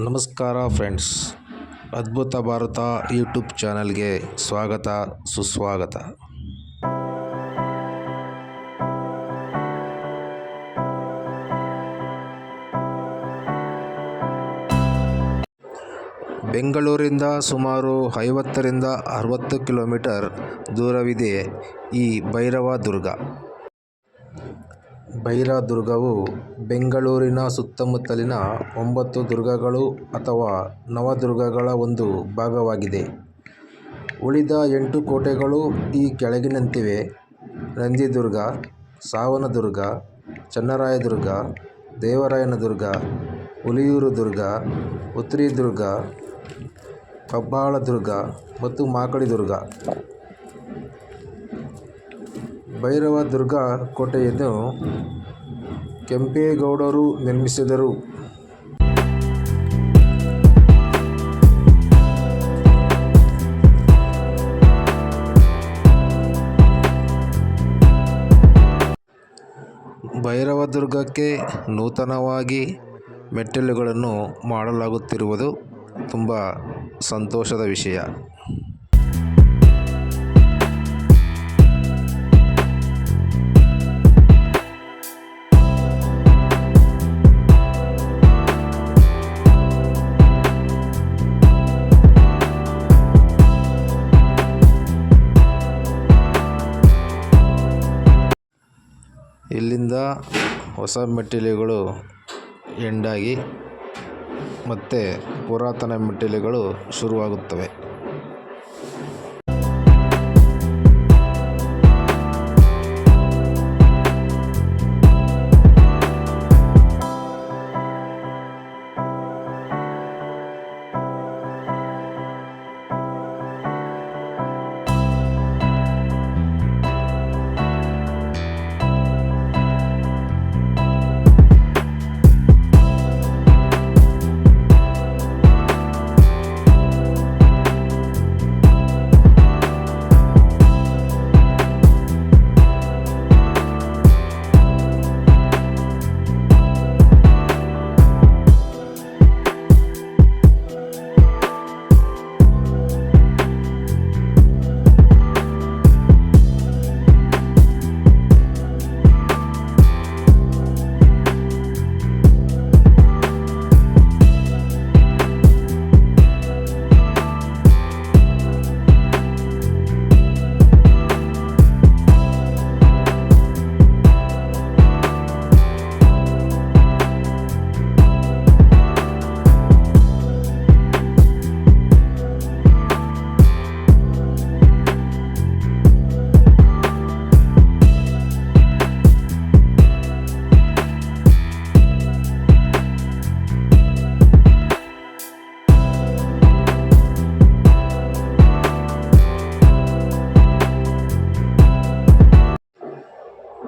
ನಮಸ್ಕಾರ ಫ್ರೆಂಡ್ಸ್, ಅದ್ಭುತ ಭಾರತ ಯೂಟ್ಯೂಬ್ ಚಾನಲ್ಗೆ ಸ್ವಾಗತ ಸುಸ್ವಾಗತ. ಬೆಂಗಳೂರಿಂದ ಸುಮಾರು 50ರಿಂದ 60 ಕಿಲೋಮೀಟರ್ ದೂರವಿದೆ ಈ ಭೈರವದುರ್ಗ. ಭೈರದುರ್ಗವು ಬೆಂಗಳೂರಿನ ಸುತ್ತಮುತ್ತಲಿನ 9 ದುರ್ಗಗಳು ಅಥವಾ ನವದುರ್ಗಗಳ ಒಂದು ಭಾಗವಾಗಿದೆ. ಉಳಿದ 8 ಕೋಟೆಗಳು ಈ ಕೆಳಗಿನಂತಿವೆ: ನಂದಿದುರ್ಗ, ಸಾವನದುರ್ಗ, ಚನ್ನರಾಯದುರ್ಗ, ದೇವರಾಯನದುರ್ಗ, ಹುಲಿಯೂರು ದುರ್ಗ, ಉತ್ತರಿ ದುರ್ಗ, ಕಬ್ಬಾಳದುರ್ಗ ಮತ್ತು ಮಾಕಳಿ ದುರ್ಗ. ಭೈರವದುರ್ಗ ಕೋಟೆಯನ್ನು ಕೆಂಪೇಗೌಡರು ನಿರ್ಮಿಸಿದರು. ಭೈರವದುರ್ಗಕ್ಕೆ ನೂತನವಾಗಿ ಮೆಟ್ಟಿಲುಗಳನ್ನು ಮಾಡಲಾಗುತ್ತಿರುವುದು ತುಂಬ ಸಂತೋಷದ ವಿಷಯ. ಇಲ್ಲಿಂದ ಹೊಸ ಮೆಟ್ಟಿಲುಗಳು ಎಂಡಾಗಿ ಮತ್ತೆ ಪುರಾತನ ಮೆಟ್ಟಿಲುಗಳು ಶುರುವಾಗುತ್ತವೆ.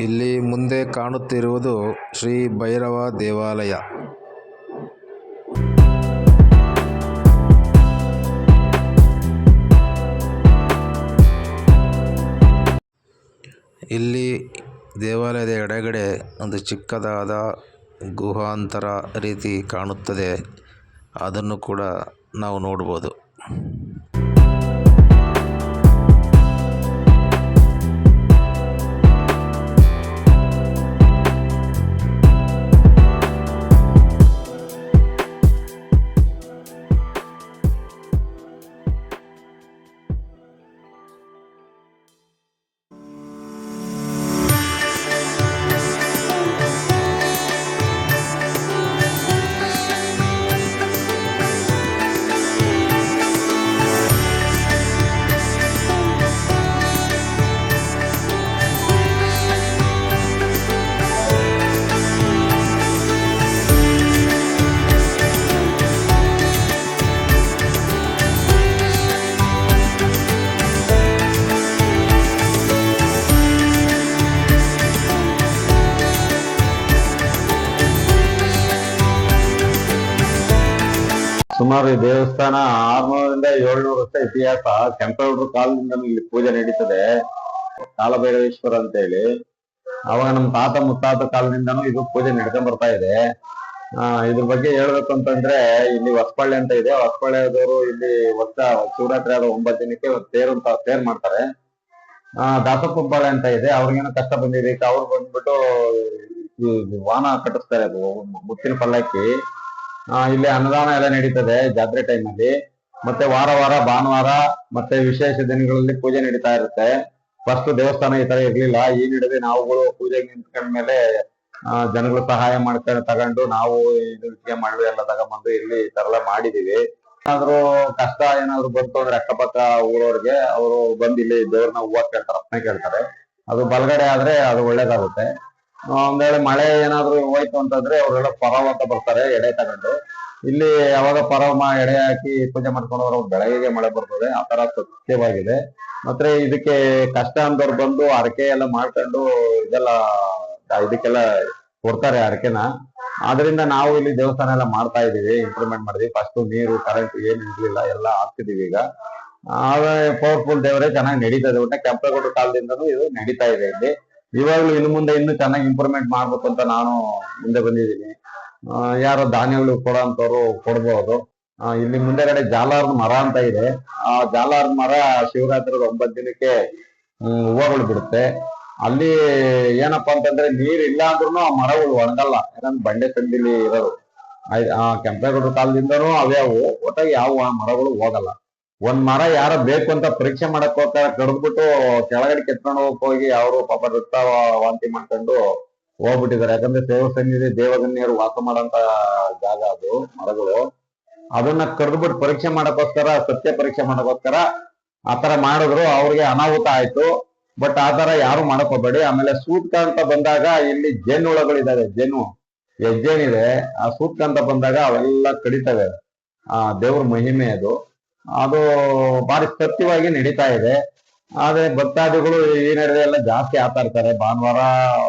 ಇಲ್ಲಿ ಮುಂದೆ ಕಾಣುತ್ತಿರುವುದು ಶ್ರೀ ಭೈರವ ದೇವಾಲಯ. ಇಲ್ಲಿ ದೇವಾಲಯದ ಎಡಗಡೆ ಒಂದು ಚಿಕ್ಕದಾದ ಗುಹಾಂತರ ರೀತಿ ಕಾಣುತ್ತದೆ. ಅದನ್ನು ಕೂಡ ನಾವು ನೋಡ್ಬೋದು. ಸುಮಾರು ಈ ದೇವಸ್ಥಾನ 600ರಿಂದ 700 ವರ್ಷ ಇತಿಹಾಸ. ಕೆಂಪೇಗೌಡರ ಕಾಲದಿಂದ ಇಲ್ಲಿ ಪೂಜೆ ನಡೀತದೆ. ಕಾಲಭೈರವೇಶ್ವರ ಅಂತ ಹೇಳಿ ಅವಾಗ ನಮ್ಮ ತಾತ ಮುತ್ತಾತ ಕಾಲದಿಂದನೂ ಇದು ಪೂಜೆ ನಡ್ಕೊಂಡ್ ಬರ್ತಾ ಇದೆ. ಇದ್ರ ಬಗ್ಗೆ ಹೇಳ್ಬೇಕು ಅಂತಂದ್ರೆ ಇಲ್ಲಿ ಹೊಸಪಳ್ಳಿ ಅಂತ ಇದೆ. ಹೊಸಪಳ್ಳಿಯದವರು ಇಲ್ಲಿ ವರ್ಷ ಶಿವರಾತ್ರಿ ಆದ 9 ದಿನಕ್ಕೆ ತೇರ್ ಮಾಡ್ತಾರೆ. ದಾಸಪ್ಪಬಾಳೆ ಅಂತ ಇದೆ, ಅವ್ರಿಗೇನೋ ಕಷ್ಟ ಬಂದಿದೆ, ಅವ್ರು ಬಂದ್ಬಿಟ್ಟು ವಾಹನ ಕಟ್ಟಿಸ್ತಾರೆ, ಅದು ಮುತ್ತಿನ ಪಲ್ಲಕ್ಕಿ. ಇಲ್ಲಿ ಅನ್ನದಾನ ಎಲ್ಲ ನಡೀತದೆ ಜಾತ್ರೆ ಟೈಮಲ್ಲಿ. ಮತ್ತೆ ವಾರ ವಾರ ಭಾನುವಾರ ಮತ್ತೆ ವಿಶೇಷ ದಿನಗಳಲ್ಲಿ ಪೂಜೆ ನಡೀತಾ ಇರುತ್ತೆ. ಫಸ್ಟ್ ದೇವಸ್ಥಾನ ಈ ತರ ಇರ್ಲಿಲ್ಲ. ಈ ನಡುವೆ ನಾವುಗಳು ಪೂಜೆಗೆ ನಿಂತ್ಕೊಂಡ್ಮೇಲೆ ಜನಗಳು ಸಹಾಯ ತಗೊಂಡು ನಾವು ಇಟ್ಟಿಗೆ ಮಳ್ಳು ಎಲ್ಲ ತಗೊಂಡ್ಬಂದು ಇಲ್ಲಿ ಈ ತರ ಎಲ್ಲ ಮಾಡಿದೀವಿ. ಏನಾದ್ರು ಕಷ್ಟ ಏನಾದ್ರು ಬಂತು ಅಂದ್ರೆ ಅಕ್ಕಪಕ್ಕ ಊರವ್ರಿಗೆ ಅವರು ಬಂದು ಇಲ್ಲಿ ದೇವ್ರನ್ನ ಹೂವ ಕೇಳ್ತಾರೆ, ಅಪ್ಪನೆ ಕೇಳ್ತಾರೆ. ಅದು ಬಲಗಡೆ ಆದ್ರೆ ಅದು ಒಳ್ಳೇದಾಗುತ್ತೆ. ಒಂದ್ ವೇಳೆ ಮಳೆ ಏನಾದ್ರು ಹೋಯ್ತು ಅಂತಂದ್ರೆ ಅವರೆಲ್ಲ ಪರವ ಅಂತ ಬರ್ತಾರೆ ಎಡೆ ತಗೊಂಡು. ಇಲ್ಲಿ ಅವಾಗ ಪರವ ಎಡೆ ಹಾಕಿ ಪೂಜೆ ಮಾಡ್ಕೊಂಡು ಅವ್ರು ಬೆಳಗ್ಗೆ ಮಳೆ ಬರ್ತದೆ. ಆ ತರ ಸತ್ಯವಾಗಿದೆ. ಮತ್ತೆ ಇದಕ್ಕೆ ಕಷ್ಟ ಅಂದವ್ರು ಬಂದು ಹರಕೆ ಎಲ್ಲ ಮಾಡ್ಕೊಂಡು ಇದಕ್ಕೆಲ್ಲ ಕೊಡ್ತಾರೆ ಹರಕೆನ. ಆದ್ರಿಂದ ನಾವು ಇಲ್ಲಿ ದೇವಸ್ಥಾನ ಎಲ್ಲ ಮಾಡ್ತಾ ಇದೀವಿ, ಇಂಪ್ರೂವ್ಮೆಂಟ್ ಮಾಡಿದ್ವಿ. ಫಸ್ಟ್ ನೀರು ಕರೆಂಟ್ ಏನು ಇರ್ಲಿಲ್ಲ, ಎಲ್ಲ ಹಾಕ್ತಿದೀವಿ ಈಗ. ಪವರ್ಫುಲ್ ದೇವರೇ ಚೆನ್ನಾಗಿ ನಡೀತದೆ. ಒಟ್ಟೆ ಕೆಂಪೇಗೌಡರ ಕಾಲದಿಂದನೂ ಇದು ನಡೀತಾ ಇದೆ ಇಲ್ಲಿ. ಇವಾಗ್ಲೂ ಇನ್ನು ಮುಂದೆ ಇನ್ನೂ ಚೆನ್ನಾಗಿ ಇಂಪ್ರೂವ್ಮೆಂಟ್ ಮಾಡ್ಬೇಕು ಅಂತ ನಾನು ಮುಂದೆ ಬಂದಿದ್ದೀನಿ. ಯಾರೋ ದಾನಿಗಳು ಕೊಡೋಂಥವ್ರು ಕೊಡ್ಬೋದು. ಇಲ್ಲಿ ಮುಂದೆಗಡೆ ಜಾಲಾರದ ಮರ ಅಂತ ಇದೆ. ಆ ಜಾಲಾರದ ಮರ ಶಿವರಾತ್ರಿ 9 ದಿನಕ್ಕೆ ಹೂವಗಳು ಬಿಡುತ್ತೆ. ಅಲ್ಲಿ ಏನಪ್ಪಾ ಅಂತಂದ್ರೆ ನೀರ್ ಇಲ್ಲ ಅಂದ್ರೂ ಆ ಮರಗಳು ಒಣಗಲ್ಲ. ಯಾಕಂದ್ರೆ ಬಂಡೆ ಸಂದಿಲಿ ಇರೋದು. ಕೆಂಪೇಗೌಡರ ಕಾಲದಿಂದನೂ ಅವ್ಯಾವು, ಒಟ್ಟಾಗಿ ಯಾವ ಮರಗಳು ಹೋಗಲ್ಲ. ಒಂದ್ ಮರ ಯಾರ ಬೇಕು ಅಂತ ಪರೀಕ್ಷೆ ಮಾಡಕ್ ಹೋಗ್ತಾರೆ, ಕಡ್ದ್ಬಿಟ್ಟು ಕೆಳಗಡೆ ಕೆತ್ಕೊಂಡು ಹೋಗಿ ಅವರು ಪಾಪ ರಕ್ತ ವಾಂತಿ ಮಾಡ್ಕೊಂಡು ಹೋಗ್ಬಿಟ್ಟಿದ್ದಾರೆ. ಯಾಕಂದ್ರೆ ದೇವ ಸನ್ನಿಧಿ ದೇವಗನ್ಯರು ವಾಸ ಮಾಡೋಂತ ಜಾಗ ಅದು ಮರಗಳು. ಅದನ್ನ ಕಡ್ದ್ಬಿಟ್ಟು ಪರೀಕ್ಷೆ ಮಾಡಕ್ಕೋಸ್ಕರ, ಸತ್ಯ ಪರೀಕ್ಷೆ ಮಾಡಕ್ಕೋಸ್ಕರ ಆತರ ಮಾಡಿದ್ರು. ಅವ್ರಿಗೆ ಅನಾಹುತ ಆಯ್ತು. ಬಟ್ ಆತರ ಯಾರು ಮಾಡಕ್ ಹೋಗ್ಬೇಡಿ. ಆಮೇಲೆ ಸೂತ್ಕ ಅಂತ ಬಂದಾಗ ಇಲ್ಲಿ ಜೇನು ಹುಳಗಳಿದಾವೆ, ಹೆಜ್ಜೇನಿದೆ. ಆ ಸೂತ್ಕ ಅಂತ ಬಂದಾಗ ಅವೆಲ್ಲ ಕಡಿತವೆ. ದೇವ್ರ ಮಹಿಮೆ ಅದು. ಅದು ಭಾರಿ ಸತ್ಯವಾಗಿ ನಡೀತಾ ಇದೆ. ಆದ್ರೆ ಭಕ್ತಾದಿಗಳು ಈ ನಡುವೆ ಎಲ್ಲ ಜಾಸ್ತಿ ಆತಾ ಇರ್ತಾರೆ. ಭಾನುವಾರ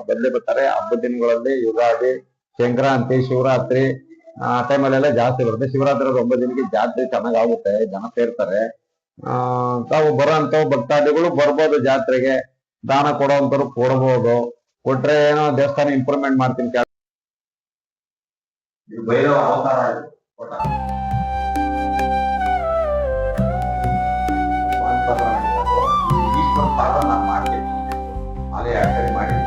ಬಂದೇ ಬರ್ತಾರೆ. ಹಬ್ಬದ ದಿನಗಳಲ್ಲಿ ಯುಗಾದಿ, ಸಂಕ್ರಾಂತಿ, ಶಿವರಾತ್ರಿ ಆ ಟೈಮಲ್ಲೆಲ್ಲ ಜಾಸ್ತಿ ಬರುತ್ತೆ. ಶಿವರಾತ್ರಿ 9 ದಿನಕ್ಕೆ ಜಾತ್ರೆ ಚೆನ್ನಾಗ್ ಆಗುತ್ತೆ, ಜನ ಸೇರ್ತಾರೆ. ತಾವು ಬರೋಂಥವು ಭಕ್ತಾದಿಗಳು ಬರ್ಬೋದು ಜಾತ್ರೆಗೆ. ದಾನ ಕೊಡೋಂಥವ್ರು ಕೊಡ್ಬೋದು. ಕೊಟ್ರೆ ಏನೋ ದೇವಸ್ಥಾನ ಇಂಪ್ರೂವ್ಮೆಂಟ್ ಮಾಡ್ತೀನಿ. ಭೈರವ ಅವತಾರ ನಾನು ಮಾಡ್ತೀನಿ, ಅದೇ ಯಾಕಡೆ ಮಾಡಿದ್ದು.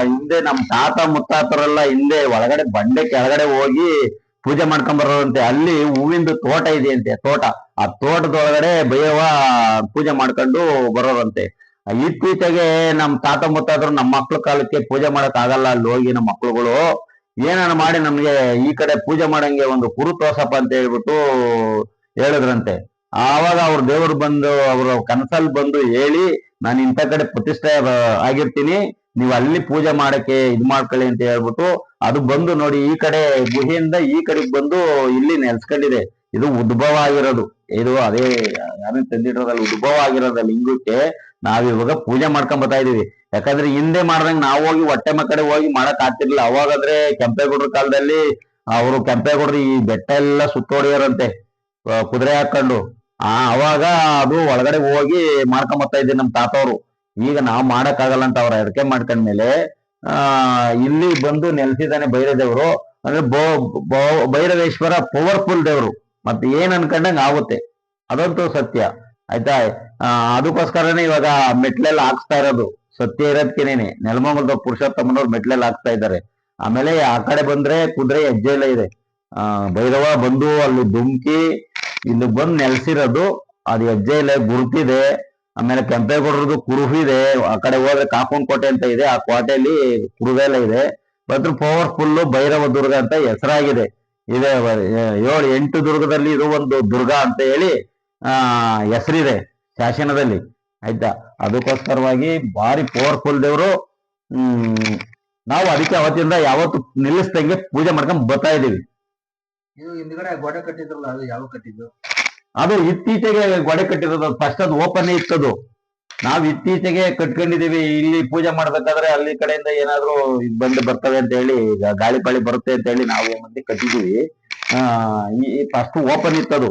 ಹಿಂದೆ ನಮ್ ತಾತ ಮುತ್ತಾತರೆಲ್ಲ ಹಿಂದೆ ಒಳಗಡೆ ಬಂಡೆ ಕೆಳಗಡೆ ಹೋಗಿ ಪೂಜೆ ಮಾಡ್ಕೊಂಡ್ ಬರೋದಂತೆ. ಅಲ್ಲಿ ಹೂವಿಂದು ತೋಟ ಇದೆಯಂತೆ, ತೋಟ. ಆ ತೋಟದೊಳಗಡೆ ಭೈರವ ಪೂಜೆ ಮಾಡ್ಕೊಂಡು ಬರೋರಂತೆ. ಇತ್ತೀಚೆಗೆ ನಮ್ ತಾತ ಮುತ್ತಾತರು ನಮ್ಮ ಮಕ್ಳ ಕಾಲಕ್ಕೆ ಪೂಜೆ ಮಾಡಕ್ ಆಗಲ್ಲ, ಅಲ್ಲಿ ಹೋಗಿ ನಮ್ಮ ಮಕ್ಳುಗಳು ಏನಾನ ಮಾಡಿ ನಮ್ಗೆ ಈ ಕಡೆ ಪೂಜೆ ಮಾಡಂಗೆ ಒಂದು ಕುರು ತೋರ್ಸಪ್ಪ ಅಂತ ಹೇಳ್ಬಿಟ್ಟು ಹೇಳಿದ್ರಂತೆ. ಆವಾಗ ಅವ್ರ ದೇವರು ಬಂದು ಅವ್ರ ಕನಸಲ್ಲಿ ಬಂದು ಹೇಳಿ, ನಾನು ಇಂಥ ಕಡೆ ಪ್ರತಿಷ್ಠೆ ಆಗಿರ್ತೀನಿ, ನೀವು ಅಲ್ಲಿ ಪೂಜೆ ಮಾಡಕ್ಕೆ ಇದ್ ಮಾಡ್ಕೊಳ್ಳಿ ಅಂತ ಹೇಳ್ಬಿಟ್ಟು ಅದು ಬಂದು ನೋಡಿ, ಈ ಕಡೆ ಗುಹೆಯಿಂದ ಈ ಕಡೆಗೆ ಬಂದು ಇಲ್ಲಿ ನೆಲ್ಸ್ಕೊಂಡಿದೆ. ಇದು ಉದ್ಭವ ಆಗಿರೋದು. ಇದು ಅದೇ ಯಾರನ್ನ ತಂದಿರೋದಲ್ಲಿ ಉದ್ಭವ ಆಗಿರೋದ ಲಿಂಗಕ್ಕೆ ನಾವಿವಾಗ ಪೂಜೆ ಮಾಡ್ಕೊಂಡ್ ಬರ್ತಾ ಇದೀವಿ. ಯಾಕಂದ್ರೆ ಹಿಂದೆ ಮಾಡ್ದಂಗೆ ನಾವು ಹೋಗಿ ಹೊಟ್ಟೆ ಕಡೆ ಹೋಗಿ ಮಾಡಕ್ ಆಗ್ತಿರ್ಲಿಲ್ಲ. ಅವಾಗಾದ್ರೆ ಕೆಂಪೇಗೌಡರ ಕಾಲದಲ್ಲಿ ಅವರು ಕೆಂಪೇಗೌಡರು ಈ ಬೆಟ್ಟ ಎಲ್ಲ ಸುತ್ತೋಡಿಯರಂತೆ ಕುದುರೆ ಹಾಕೊಂಡು. ಅವಾಗ ಅದು ಒಳಗಡೆ ಹೋಗಿ ಮಾಡ್ಕೊಂಡ್ ಬರ್ತಾ ಇದ್ದೆ ನಮ್ ತಾತವ್ರು. ಈಗ ನಾವು ಮಾಡಕ್ಕಾಗಲ್ಲ ಅಂತ ಅವ್ರ ಅರಿಕೆ ಮಾಡ್ಕೊಂಡ್ಮೇಲೆ ಆ ಇಲ್ಲಿ ಬಂದು ನೆಲೆಸಿದಾನೆ ಭೈರದೇವರು. ಅಂದ್ರೆ ಭೈರವೇಶ್ವರ ಪವರ್ಫುಲ್ ದೇವರು, ಮತ್ತೆ ಏನ್ ಅನ್ಕೊಂಡಂಗ ಆಗುತ್ತೆ, ಅದಂತೂ ಸತ್ಯ. ಆಯ್ತಾ. ಅದಕ್ಕೋಸ್ಕರನೇ ಇವಾಗ ಮೆಟ್ಲೆಲ್ಲ ಹಾಕ್ಸ್ತಾ ಇರೋದು, ಸತ್ಯ ಇರೋದ್ಕೇನೇನೆ ನೆಲಮಂಗಲದ ಪುರುಷೋತ್ತಮನವ್ರು ಮೆಟ್ಲೆಲ್ಲ ಹಾಕ್ಸ್ತಾ ಇದ್ದಾರೆ. ಆಮೇಲೆ ಆ ಕಡೆ ಬಂದ್ರೆ ಕುದುರೆ ಹೆಜ್ಜೆ ಎಲ್ಲ ಇದೆ. ಭೈರವ ಬಂದು ಅಲ್ಲಿ ಧುಮ್ಕಿ ಇಲ್ಲಿ ಬಂದು ನೆಲೆಸಿರೋದು, ಅದು ಹೆಜ್ಜೆ ಇಲ್ಲ ಗುರುತಿದೆ. ಆಮೇಲೆ ಕೆಂಪೇಗೌಡರದು ಕುರುಹಿದೆ. ಆ ಕಡೆ ಹೋದ್ರೆ ಕಾಪುನ್ ಕೋಟೆ ಅಂತ ಇದೆ, ಆ ಕೋಟೆಯಲ್ಲಿ ಕುರುವೆಲ್ಲ ಇದೆ. ಬಟ್ ಪವರ್ಫುಲ್ ಭೈರವ ದುರ್ಗ ಅಂತ ಹೆಸರಾಗಿದೆ. ಇದೆ 7-8 ದುರ್ಗದಲ್ಲಿ ಇದು ಒಂದು ದುರ್ಗ ಅಂತ ಹೇಳಿ ಹೆಸರಿದೆ ಶಾಸನದಲ್ಲಿ. ಆಯ್ತಾ. ಅದಕ್ಕೋಸ್ಕರವಾಗಿ ಭಾರಿ ಪವರ್ಫುಲ್ ದೇವರು. ನಾವು ಅದಕ್ಕೆ ಅವತ್ತಿಂದ ಯಾವತ್ತು ನಿಲ್ಲಿಸ್ದಂಗೆ ಪೂಜೆ ಮಾಡ್ಕೊಂಡ್ ಬರ್ತಾ ಇದೀವಿ. ಇದು ಹಿಂದ್ಗಡೆ ಗೋಡೆ ಕಟ್ಟಿದ್ರಲ್ಲ, ಅದು ಯಾವ ಕಟ್ಟಿದ್ದು? ಅದು ಇತ್ತೀಚೆಗೆ ಗೋಡೆ ಕಟ್ಟಿರೋದು. ಫಸ್ಟ್ ಅದು ಓಪನ್ ಇತ್ತದು. ನಾವ್ ಇತ್ತೀಚೆಗೆ ಕಟ್ಕೊಂಡಿದೀವಿ. ಇಲ್ಲಿ ಪೂಜೆ ಮಾಡ್ಬೇಕಾದ್ರೆ ಅಲ್ಲಿ ಕಡೆಯಿಂದ ಏನಾದ್ರು ಬಂದು ಬರ್ತವೆ ಅಂತ ಹೇಳಿ, ಗಾಳಿ ಪಾಳಿ ಬರುತ್ತೆ ಅಂತ ಹೇಳಿ ನಾವು ಏನ್ ಮಂದಿ ಕಟ್ಟಿದೀವಿ. ಈ ಫಸ್ಟ್ ಓಪನ್ ಇತ್ತದು.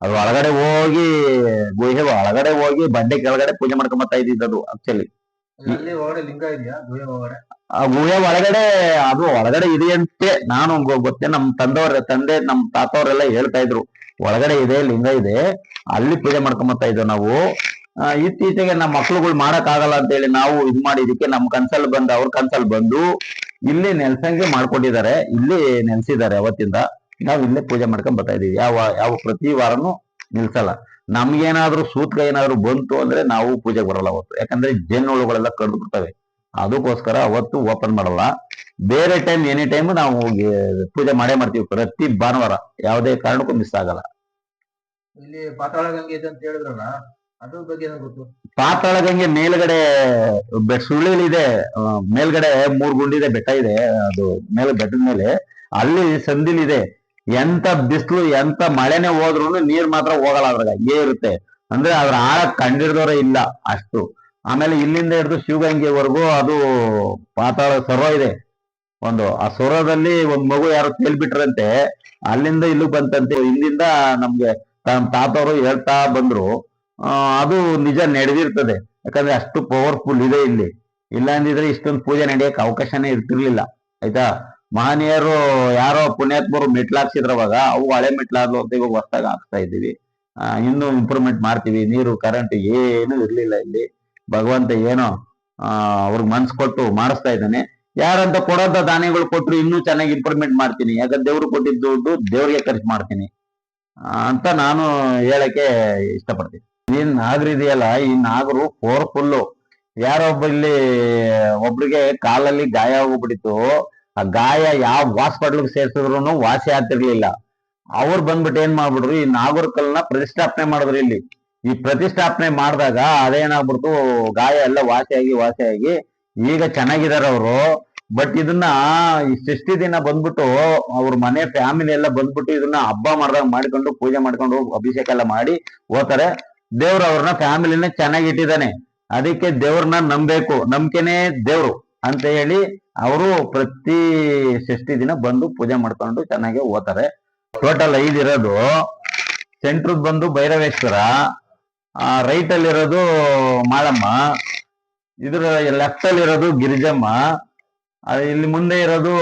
ಅದು ಒಳಗಡೆ ಹೋಗಿ ಗುಹೆ ಒಳಗಡೆ ಹೋಗಿ ಬಂಡೆ ಕೆಳಗಡೆ ಪೂಜೆ ಮಾಡ್ಕೊಂಡ್ ಬರ್ತಾ ಇದ್ದಿದ್ದು ಆಕ್ಚುಲಿ. ಅಲ್ಲಿ ಒಳಗಡೆ ಲಿಂಗ ಇದೆಯಾ ಗುಹೆ ಒಳಗಡೆ? ಆ ಗುಹೆ ಒಳಗಡೆ ಅದು ಒಳಗಡೆ ಇದೆಯಂತೆ. ನಾನು ಗೊತ್ತೇ, ನಮ್ ತಂದೆ ನಮ್ ತಾತವ್ರೆಲ್ಲ ಹೇಳ್ತಾ ಇದ್ರು ಒಳಗಡೆ ಇದೆ, ಲಿಂಗ ಇದೆ, ಅಲ್ಲಿ ಪೂಜೆ ಮಾಡ್ಕೊಂಡ್ ಬರ್ತಾ ಇದ್ವಿ ನಾವು. ಇತ್ತೀಚೆಗೆ ನಮ್ಮ ಮಕ್ಳುಗಳು ಮಾಡಕ್ ಆಗಲ್ಲ ಅಂತ ಹೇಳಿ ನಾವು ಇದ್ ಮಾಡಿದಕ್ಕೆ ನಮ್ ಕನ್ಸಲ್ ಬಂದು ಅವ್ರ ಕನ್ಸಲ್ ಬಂದು ಇಲ್ಲಿ ನೆಲ್ಸಂಗೆ ಮಾಡ್ಕೊಂಡಿದ್ದಾರೆ. ಇಲ್ಲಿ ನೆಲ್ಸಿದ್ದಾರೆ. ಅವತ್ತಿಂದ ನಾವು ಇಲ್ಲೇ ಪೂಜೆ ಮಾಡ್ಕೊಂಡ್ ಬರ್ತಾ ಇದೀವಿ. ಯಾವ ಪ್ರತಿ ವಾರನು ನಿಲ್ಸಲ್ಲ. ನಮ್ಗೇನಾದ್ರೂ ಸೂತ್ಕ ಏನಾದ್ರು ಬಂತು ಅಂದ್ರೆ ನಾವು ಪೂಜೆಗೆ ಬರಲ್ಲ ಅವತ್ತು, ಯಾಕಂದ್ರೆ ಜೇನುಹುಳುಗಳೆಲ್ಲ ಕಡ್ದು ಬಿಡ್ತವೆ. ಅದಕ್ಕೋಸ್ಕರ ಅವತ್ತು ಓಪನ್ ಮಾಡಲ್ಲ. ಬೇರೆ ಟೈಮ್ ಎನಿ ಟೈಮ್ ನಾವು ಪೂಜೆ ಮಾಡೇ ಮಾಡ್ತೀವಿ, ಪ್ರತಿ ಭಾನುವಾರ. ಯಾವುದೇ ಕಾರಣಕ್ಕೂ ಮಿಸ್ ಆಗಲ್ಲ. ಇಲ್ಲಿ ಪಾತಾಳ ಗಂಗೆ ಇದೆ ಅಂತ ಹೇಳಿದ್ರಲ್ಲ, ಅದ್ರ ಬಗ್ಗೆ ಏನೋ ಗೊತ್ತು? ಪಾತಾಳ ಗಂಗೆ ಮೇಲ್ಗಡೆ ಸುಳ್ಳಿಲಿದೆ. ಮೇಲ್ಗಡೆ 3 ಗುಂಡಿದೆ, ಬೆಟ್ಟ ಇದೆ. ಅದು ಮೇಲೆ ಬೆಟ್ಟದ ಮೇಲೆ ಅಲ್ಲಿ ಸಂದಿಲಿದೆ. ಎಂತ ಬಿಸಿಲು ಎಂತ ಮಳೆನೆ ಹೋದ್ರು ನೀರ್ ಮಾತ್ರ ಹೋಗಲ್ಲ, ಅದ್ರಾಗ ಹಂಗೆ ಇರುತ್ತೆ. ಅಂದ್ರೆ ಅದ್ರ ಆಳ ಕಂಡಿಡ್ದವ್ರೆ ಇಲ್ಲ ಅಷ್ಟು. ಆಮೇಲೆ ಇಲ್ಲಿಂದ ಹಿಡಿದು ಶಿವಗಂಗೆವರೆಗೂ ಅದು ಪಾತಾಳ ಸೊರ ಇದೆ ಒಂದು. ಆ ಸೊರದಲ್ಲಿ ಒಂದ್ ಮಗು ಯಾರು ತೇಲ್ಬಿಟ್ರಂತೆ, ಅಲ್ಲಿಂದ ಇಲ್ಲಿಗೆ ಬಂತಂತೆ. ಹಿಂದಿಂದ ನಮ್ಗೆ ತಾತವರು ಹೇಳ್ತಾ ಬಂದ್ರು. ಅದು ನಿಜ ನಡೆದಿರ್ತದೆ, ಯಾಕಂದ್ರೆ ಅಷ್ಟು ಪವರ್ಫುಲ್ ಇದೆ ಇಲ್ಲಿ. ಇಲ್ಲ ಅಂದಿದ್ರೆ ಇಷ್ಟೊಂದು ಪೂಜೆ ನಡೆಯಕ್ಕೆ ಅವಕಾಶನೇ ಇರ್ತಿರ್ಲಿಲ್ಲ. ಆಯ್ತಾ. ಮಹನೀಯರು ಯಾರೋ ಪುಣ್ಯಾತ್ಮರು ಮೆಟ್ಲಾಕ್ಸಿದ್ರವಾಗ, ಅವು ಹಳೆ ಮೆಟ್ಲಾದ್ಲು ಅಂತ ಇವಾಗ ಹೊಸದಾಗ ಹಾಕ್ಸ್ತಾ ಇದ್ದೀವಿ. ಇನ್ನೂ ಇಂಪ್ರೂವ್ಮೆಂಟ್ ಮಾಡ್ತೀವಿ. ನೀರು ಕರೆಂಟ್ ಏನು ಇರ್ಲಿಲ್ಲ ಇಲ್ಲಿ. ಭಗವಂತ ಏನೋ ಅವ್ರಿಗೆ ಮನ್ಸು ಕೊಟ್ಟು ಮಾಡಿಸ್ತಾ ಇದ್ದಾನೆ. ಯಾರಂತ ಕೊಡೋಂತ ದಾನಿಗಳು ಕೊಟ್ರು ಇನ್ನೂ ಚೆನ್ನಾಗಿ ಇಂಪ್ರೂವ್ಮೆಂಟ್ ಮಾಡ್ತೀನಿ, ಯಾಕಂದ್ರೆ ದೇವ್ರು ಕೊಟ್ಟಿದ್ದು ದುಡ್ಡು ದೇವ್ರಿಗೆ ಖರ್ಚು ಮಾಡ್ತೀನಿ ಅಂತ ನಾನು ಹೇಳಕ್ಕೆ ಇಷ್ಟಪಡ್ತೀನಿ. ಈ ನಾಗರು ಇದೆಯಲ್ಲ, ಈ ನಾಗರು ಪವರ್ಫುಲ್ಲು. ಯಾರೊಬ್ಬ ಇಲ್ಲಿ ಒಬ್ರಿಗೆ ಕಾಲಲ್ಲಿ ಗಾಯ ಹೋಗ್ಬಿಟ್ಟಿತ್ತು. ಆ ಗಾಯ ಯಾವ ಹಾಸ್ಪಿಟ್ಲ್ಗೆ ಸೇರ್ಸಿದ್ರು ವಾಸಿ ಆಗ್ತಿರ್ಲಿಲ್ಲ. ಅವ್ರು ಬಂದ್ಬಿಟ್ಟು ಏನ್ ಮಾಡ್ಬಿಟ್ರು, ಈ ನಾಗರ ಕಲ್ಲನ್ನ ಪ್ರತಿಷ್ಠಾಪನೆ ಮಾಡಿದ್ರು ಇಲ್ಲಿ. ಈ ಪ್ರತಿಷ್ಠಾಪನೆ ಮಾಡಿದಾಗ ಅದೇನಾಗ್ಬಿಡ್ತು, ಗಾಯ ಎಲ್ಲ ವಾಸಿಯಾಗಿ ಈಗ ಚೆನ್ನಾಗಿದ್ದಾರೆ ಅವರು. ಬಟ್ ಇದನ್ನ ಈ 60 ದಿನ ಬಂದ್ಬಿಟ್ಟು ಅವ್ರ ಮನೆ ಫ್ಯಾಮಿಲಿ ಎಲ್ಲ ಬಂದ್ಬಿಟ್ಟು ಇದನ್ನ ಹಬ್ಬ ಮಾಡ್ದಾಗ ಮಾಡ್ಕೊಂಡು ಪೂಜೆ ಮಾಡ್ಕೊಂಡು ಅಭಿಷೇಕ ಎಲ್ಲ ಮಾಡಿ ಹೋಗ್ತಾರೆ. ದೇವ್ರು ಅವ್ರನ್ನ ಫ್ಯಾಮಿಲಿನ ಚೆನ್ನಾಗಿ ಇಟ್ಟಿದ್ದಾನೆ. ಅದಕ್ಕೆ ದೇವ್ರನ್ನ ನಂಬಬೇಕು, ನಂಬಿಕೆನೇ ದೇವ್ರು ಅಂತ ಹೇಳಿ ಅವರು ಪ್ರತಿ 60 ದಿನ ಬಂದು ಪೂಜೆ ಮಾಡ್ಕೊಂಡು ಚೆನ್ನಾಗಿ ಹೋಗ್ತಾರೆ. ಟೋಟಲ್ 5 ಇರೋದು. ಸೆಂಟ್ರದ್ ಬಂದು ಭೈರವೇಶ್ವರ, ರೈಟ್ ಅಲ್ಲಿ ಇರೋದು ಮಾಳಮ್ಮ, ಇದ್ರ ಲೆಫ್ಟ್ ಅಲ್ಲಿ ಇರೋದು ಗಿರಿಜಮ್ಮ, ಇಲ್ಲಿ ಮುಂದೆ ಇರೋದು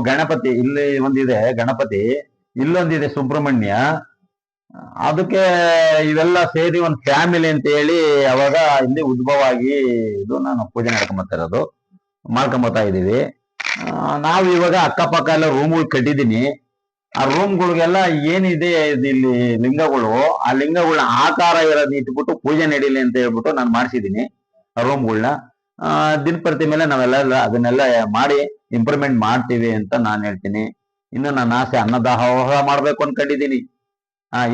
ಗಣಪತಿ. ಇಲ್ಲಿ ಒಂದಿದೆ ಗಣಪತಿ, ಇಲ್ಲೊಂದಿದೆ ಸುಬ್ರಹ್ಮಣ್ಯ. ಅದಕ್ಕೆ ಇವೆಲ್ಲ ಸೇರಿ ಒಂದು ಫ್ಯಾಮಿಲಿ ಅಂತ ಹೇಳಿ ಅವಾಗ ಇಲ್ಲಿ ಉದ್ಭವ ಆಗಿ ಇದು ನಾನು ಪೂಜೆ ಮಾಡ್ಕೊಂಬತ್ತಾ ಇದೀವಿ. ನಾವು ಇವಾಗ ಅಕ್ಕಪಕ್ಕ ಎಲ್ಲ ರೂಮ್ಗಳು ಕಟ್ಟಿದೀನಿ. ಆ ರೂಮ್ಗಳಿಗೆಲ್ಲ ಏನಿದೆ ಇಲ್ಲಿ ಲಿಂಗಗಳು, ಆ ಲಿಂಗಗಳನ್ನ ಆಕಾರ ಇರೋದ್ ಇಟ್ಬಿಟ್ಟು ಪೂಜೆ ನಡೀಲಿ ಅಂತ ಹೇಳ್ಬಿಟ್ಟು ನಾನು ಮಾಡಿಸಿದೀನಿ ಆ ರೂಮ್ಗಳನ್ನ. ದಿನಪರ್ತಿ ಮೇಲೆ ನಾವೆಲ್ಲ ಅದನ್ನೆಲ್ಲ ಮಾಡಿ ಇಂಪ್ರೂವ್ಮೆಂಟ್ ಮಾಡ್ತೀವಿ ಅಂತ ನಾನು ಹೇಳ್ತೀನಿ. ಇನ್ನು ನನ್ನ ಆಸೆ ಅನ್ನದಾಸೋಹ ಮಾಡ್ಬೇಕು ಅನ್ಕೊಂಡಿದೀನಿ.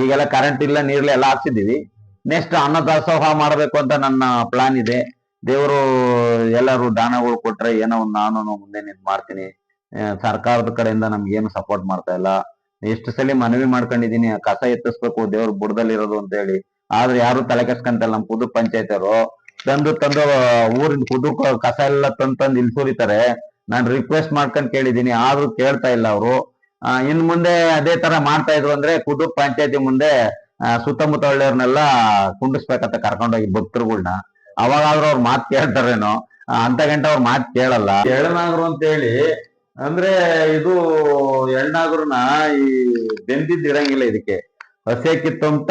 ಈಗೆಲ್ಲ ಕರೆಂಟ್ ಇಲ್ಲ, ನೀರ್ಲೆ ಎಲ್ಲ ಹಾಕ್ಸಿದೀವಿ. ನೆಕ್ಸ್ಟ್ ಅನ್ನದಾಸೋಹ ಮಾಡ್ಬೇಕು ಅಂತ ನನ್ನ ಪ್ಲಾನ್ ಇದೆ. ದೇವರು ಎಲ್ಲರೂ ದಾನಗಳು ಕೊಟ್ರೆ ಏನೋ ಒಂದು ನಾನು ಮುಂದೆ ನಿಂತು ಮಾಡ್ತೀನಿ. ಸರ್ಕಾರದ ಕಡೆಯಿಂದ ನಮ್ಗೆ ಏನು ಸಪೋರ್ಟ್ ಮಾಡ್ತಾ ಇಲ್ಲ. ಎಷ್ಟು ಸಲ ಮನವಿ ಮಾಡ್ಕೊಂಡಿದೀನಿ, ಕಸ ಎತ್ತಿಸ್ಬೇಕು ದೇವ್ರ ಬುಡದಲ್ಲಿ ಇರೋದು ಅಂತ ಹೇಳಿ. ಆದ್ರೆ ಯಾರು ತಲೆ ಕೆಡ್ಸ್ಕೊಂತಲ್ಲ. ನಮ್ಮ ಪುದು ಪಂಚಾಯತ್ ಅವರು ತಂದು ಊರಿನ ಪುದು ಕಸ ಎಲ್ಲ ತಂದು ಇಲ್ಲಿ ಸುರಿತಾರೆ. ನಾನು ರಿಕ್ವೆಸ್ಟ್ ಮಾಡ್ಕೊಂಡು ಕೇಳಿದೀನಿ, ಆದ್ರೂ ಕೇಳ್ತಾ ಇಲ್ಲ ಅವರು. ಇನ್ ಮುಂದೆ ಅದೇ ತರ ಮಾಡ್ತಾ ಇದ್ರು ಅಂದ್ರೆ ಕುದುರ್ ಪಂಚಾಯತಿ ಮುಂದೆ ಸುತ್ತಮುತ್ತ ಒಳ್ಳೆಯವ್ರನ್ನೆಲ್ಲ ಕುಂಡಿಸ್ಬೇಕಂತ ಕರ್ಕೊಂಡೋಗಿ ಭಕ್ತರುಗಳ್ನ. ಅವಾಗಾದ್ರೂ ಅವ್ರ ಮಾತು ಕೇಳ್ತಾರೇನೋ, ಅಂತ ಗಂಟೆ ಅವ್ರ ಮಾತು ಕೇಳಲ್ಲ. ಎಳನಾಗರು ಅಂತ ಹೇಳಿ ಅಂದ್ರೆ ಇದು ಎಳ್ನಾಗರನ್ನ ಈ ಬೆಂದಿದ್ದು ಇರಂಗಿಲ್ಲ ಇದಕ್ಕೆ. ಹಸೆ ಕಿತ್ತೊಂಟ,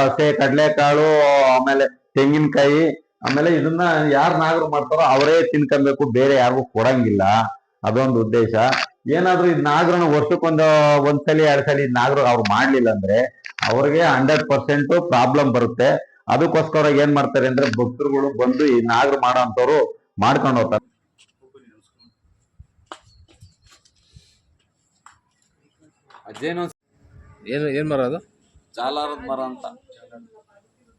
ಹಸೆ ಕಡ್ಲೆಕಾಳು, ಆಮೇಲೆ ತೆಂಗಿನಕಾಯಿ, ಆಮೇಲೆ ಇದನ್ನ ಯಾರು ನಾಗರು ಮಾಡ್ತಾರೋ ಅವರೇ ತಿನ್ಕೊಬೇಕು, ಬೇರೆ ಯಾರಿಗೂ ಕೊಡಂಗಿಲ್ಲ. ಅದೊಂದು ಉದ್ದೇಶ. ಏನಾದ್ರೂ ಇದ್ ನಾಗರನ್ನ ಒಂದ್ಸಲಿ 2 ಸಲಿ ನಾಗರು ಅವ್ರು ಮಾಡ್ಲಿಲ್ಲ ಅಂದ್ರೆ ಅವ್ರಿಗೆ 100% ಪ್ರಾಬ್ಲಮ್ ಬರುತ್ತೆ. ಅದಕ್ಕೋಸ್ಕರ ಏನ್ ಮಾಡ್ತಾರೆ ಅಂದ್ರೆ ಭಕ್ತರುಗಳು ಬಂದು ಈ ನಾಗರು ಮಾಡೋ ಅಂತವ್ರು ಮಾಡ್ಕೊಂಡು ಹೋಗ್ತಾರೆ. ಅದೇನು ಏನ್ ಮರ ಅದು? ಜಾಲಾರದ ಮರ ಅಂತ,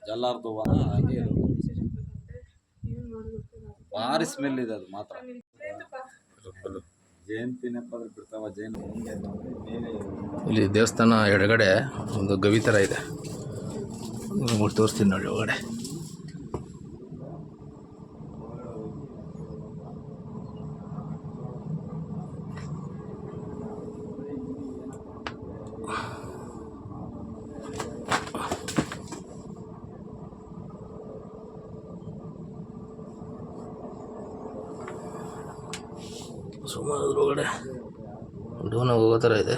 ಜಾಲಾರ್ದು ಹಾಗೆ ಇರೋದು. ಭಾರಿ ಸ್ಮೆಲ್ ಇದೆ ಅದು ಮಾತ್ರ. ಜಯಂತಿನ ಬಿಡ್ತಾವ ಜೈನ. ಇಲ್ಲಿ ದೇವಸ್ಥಾನ ಎಡಗಡೆ ಒಂದು ಗವಿ ಥರ ಇದೆ, ತೋರಿಸ್ತೀನಿ ನೋಡಿ ಒಳಗಡೆ. ಸುಮಾರು ಅದ್ರೊಳಗಡೆ ಡೋನ ಹೋಗೋ ಥರ ಇದೆ.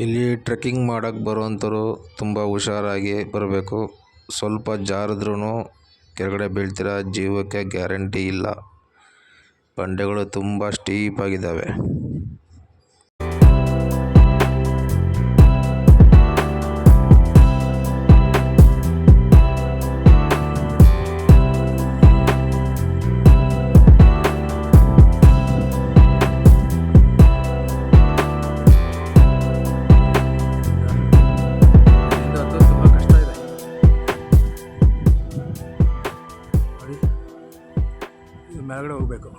ಇಲ್ಲಿ ಟ್ರೆಕ್ಕಿಂಗ್ ಮಾಡೋಕ್ಕೆ ಬರುವಂಥವ್ರು ತುಂಬ ಹುಷಾರಾಗಿ ಬರಬೇಕು. ಸ್ವಲ್ಪ ಜಾರಿದ್ರೂ ಕೆಳಗಡೆ ಬೀಳ್ತೀರ, ಜೀವಕ್ಕೆ ಗ್ಯಾರಂಟಿ ಇಲ್ಲ. ಬಂಡೆಗಳು ತುಂಬ ಸ್ಟೀಪ್ ಆಗಿದ್ದಾವೆ. ಮೇಲ್ಗಡೆ ಹೋಗಬೇಕು.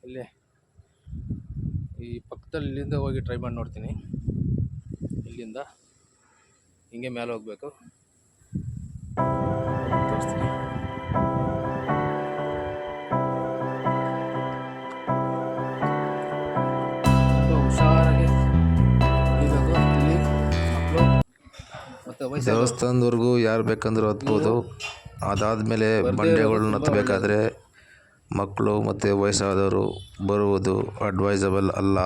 ಇಲ್ಲೇ ಈ ಪಕ್ಕದಲ್ಲಿ ಇಲ್ಲಿಂದ ಹೋಗಿ ಟ್ರೈ ಮಾಡಿ ನೋಡ್ತೀನಿ. ಇಲ್ಲಿಂದ ಹಿಂಗೆ ಮೇಲೆ ಹೋಗಬೇಕು, ತೋರಿಸ್ತೀನಿ. ಹುಷಾರಾಗಿ ಇಳಿಬೇಕು. ಇಲ್ಲಿ ಮಕ್ಕಳು ಮತ್ತು ದೇವಸ್ಥಾನದವರೆಗೂ ಯಾರು ಬೇಕಂದ್ರೂ ಹತ್ಬೋದು. ಅದಾದಮೇಲೆ ಬಂಡೆಗಳನ್ನ ಹತ್ತಬೇಕಾದ್ರೆ ಮಕ್ಕಳು ಮತ್ತು ವಯಸ್ಸಾದವರು ಬರುವುದು ಅಡ್ವೈಸಬಲ್ ಅಲ್ಲ.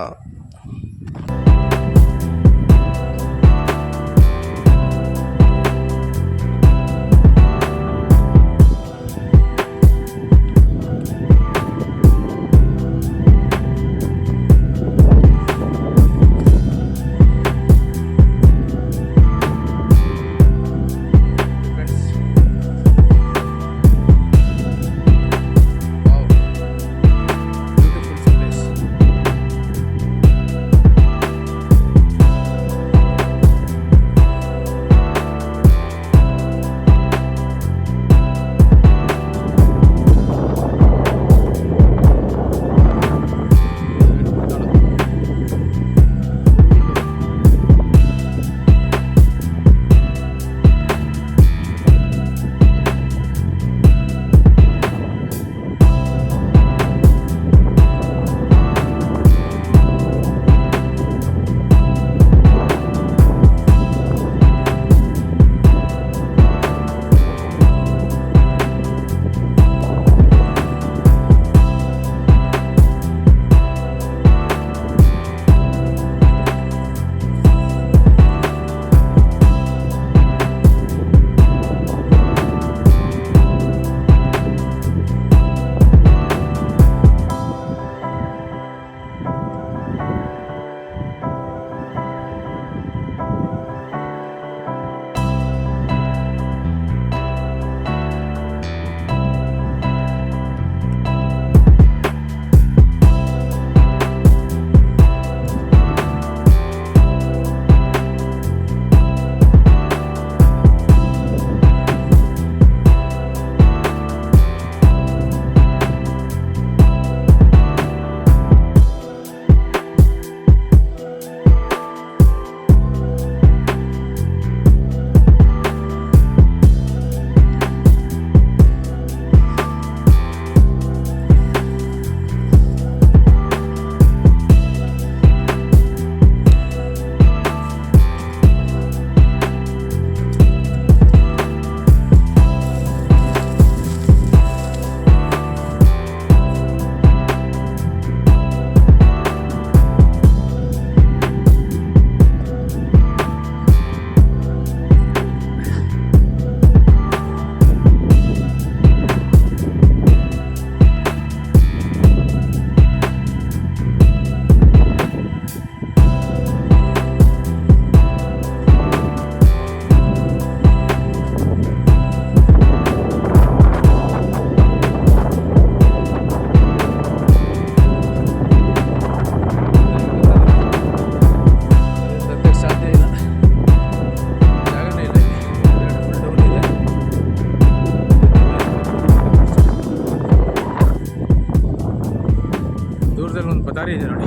ದಾರಿ ಇದೆ ನೋಡಿ.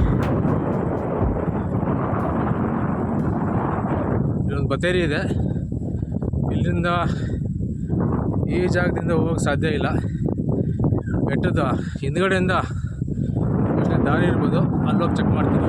ಇಲ್ಲೊಂದು ಬತ್ತೇರಿ ಇದೆ. ಇಲ್ಲಿಂದ ಈ ಜಾಗದಿಂದ ಹೋಗೋಕ್ಕೆ ಸಾಧ್ಯ ಇಲ್ಲ. ಬೆಟ್ಟದ ಹಿಂದ್ಗಡೆಯಿಂದ ದಾರಿ ಇರ್ಬೋದು, ಅಲ್ಲೋಗಿ ಚೆಕ್ ಮಾಡ್ತೀನಿ.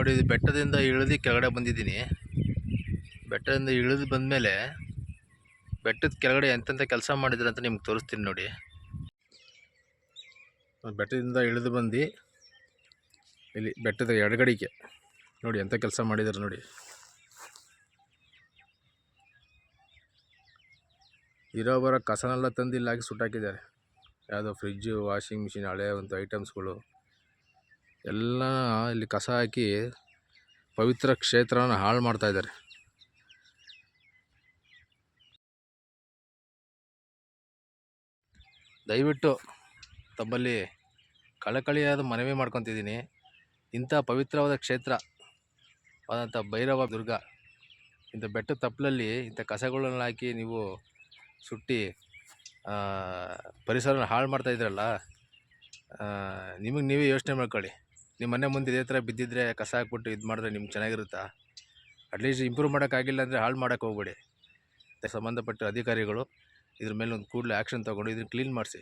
ನೋಡಿ, ಇದು ಬೆಟ್ಟದಿಂದ ಇಳಿದು ಕೆಳಗಡೆ ಬಂದಿದ್ದೀನಿ. ಬೆಟ್ಟದಿಂದ ಇಳಿದು ಬಂದಮೇಲೆ ಬೆಟ್ಟದ ಕೆಳಗಡೆ ಎಂತೆಂಥ ಕೆಲಸ ಮಾಡಿದ್ರು ಅಂತ ನಿಮ್ಗೆ ತೋರಿಸ್ತೀನಿ ನೋಡಿ. ಬೆಟ್ಟದಿಂದ ಇಳಿದು ಬಂದು ಇಲ್ಲಿ ಬೆಟ್ಟದ ಎಡಗಡೆಗೆ ನೋಡಿ ಎಂಥ ಕೆಲಸ ಮಾಡಿದ್ದಾರೆ ನೋಡಿ. ಇರೋ ಬರೋ ಕಸನೆಲ್ಲ ತಂದು ಇಲ್ಲಿ ಹಾಕಿ ಸುಟ್ಟಾಕಿದ್ದಾರೆ. ಯಾವುದೋ ಫ್ರಿಜ್ಜು, ವಾಷಿಂಗ್ ಮಿಷಿನ್, ಹಳೆ ಒಂದು ಐಟಮ್ಸ್ಗಳು ಎಲ್ಲ ಇಲ್ಲಿ ಕಸ ಹಾಕಿ ಪವಿತ್ರ ಕ್ಷೇತ್ರನ ಹಾಳು ಮಾಡ್ತಾಯಿದ್ದಾರೆ. ದಯವಿಟ್ಟು ತಮ್ಮಲ್ಲಿ ಕಳಕಳಿಯಾದ ಮನವಿ ಮಾಡ್ಕೊತಿದ್ದೀನಿ. ಇಂಥ ಪವಿತ್ರವಾದ ಕ್ಷೇತ್ರವಾದಂಥ ಭೈರವ ದುರ್ಗ ಇಂಥ ಬೆಟ್ಟದ ತಪ್ಪಲಲ್ಲಿ ಇಂಥ ಕಸಗಳನ್ನು ಹಾಕಿ ನೀವು ಸುಟ್ಟು ಪರಿಸರನ ಹಾಳು ಮಾಡ್ತಾಯಿದ್ರಲ್ಲ, ನಿಮಗೆ ನೀವೇ ಯೋಚನೆ ಮಾಡ್ಕೊಳ್ಳಿ. ನಿಮ್ಮ ಮನೆ ಮುಂದೆ ಇದೇ ಥರ ಬಿದ್ದಿದ್ರೆ ಕಸ ಹಾಕ್ಬಿಟ್ಟು ಇದು ಮಾಡಿದ್ರೆ ನಿಮ್ಗೆ ಚೆನ್ನಾಗಿರುತ್ತಾ? ಅಟ್ಲೀಸ್ಟ್ ಇಂಪ್ರೂವ್ ಮಾಡೋಕ್ಕಾಗಿಲ್ಲ ಅಂದರೆ ಹಾಳು ಮಾಡೋಕ್ಕೆ ಹೋಗ್ಬೇಡಿ. ಸಂಬಂಧಪಟ್ಟ ಅಧಿಕಾರಿಗಳು ಇದ್ರ ಮೇಲೆ ಒಂದು ಕೂಡಲೇ ಆ್ಯಕ್ಷನ್ ತೊಗೊಂಡು ಇದನ್ನು ಕ್ಲೀನ್ ಮಾಡಿಸಿ.